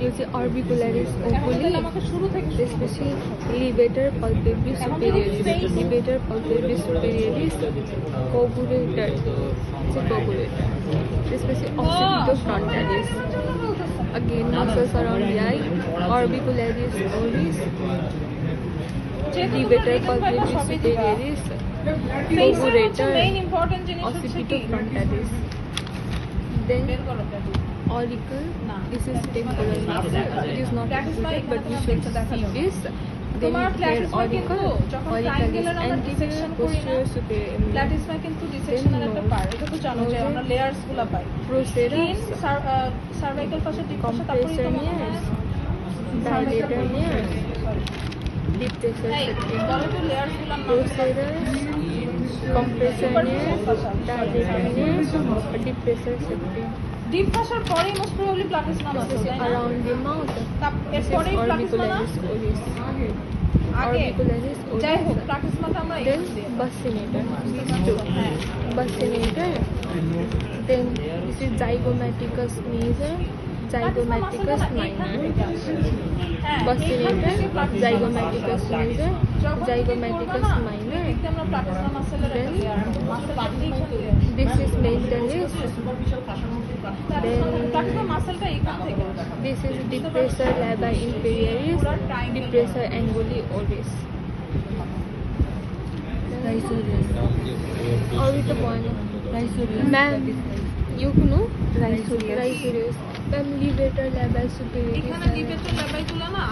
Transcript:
You see orbicularis oculi, especially levator palpebrae superioris, levator palpebrae superioris, covulator, it's a covulator, especially occipitofrontalis. Again, muscles around the eye, orbicularis oris, levator palpebrae superioris, covulator, occipitofrontalis. Then auricle, this is temporal muscle. It is not included, but we should see this. Then here auricle, auricle is anterior, posterior, superior. প্ল্যাটিসমা কিন্তু ডিসেকশনের একটা part, এটা তো জানো যে আমরা layers গুলো পাই। Procerus, cervical পাশে deep পাশে তারপরে compressor nares, dilator nares, deep pressure septum. বলো তো লেয়ারস গুলো নাম। Procerus, compressor nares, dilator nares, deep pressure septum. Deep পাশার পরে মোস্ট প্রবাবলি প্ল্যাটিসমা আছে তাই না? Around the mouth, এর this is পরেই প্ল্যাটিসমা না? orbicularis oris. আগে Orbicularis যাই হোক oris. প্ল্যাটিসমাটা আমরা Then এখানে দিই। buccinator, হ্যাঁ buccinator. Then this is zygomaticus major, zygomaticus minor. Buccinator, zygomaticus major, zygomaticus minor. দেখতে আমরা প্ল্যাটিসমা মাসেলের একটা Then লেয়ার মাসেল এইখানে this is mentalis. প্ল্যাটিসমা মাসেলটা এখান থেকে আসে। This is depressor labii inferioris, depressor anguli oris. Or with the point. Ma'am, you know? Rhizolius. Ma'am, levator labii superioris. এখানে লিভেটর লেবাইগুলো না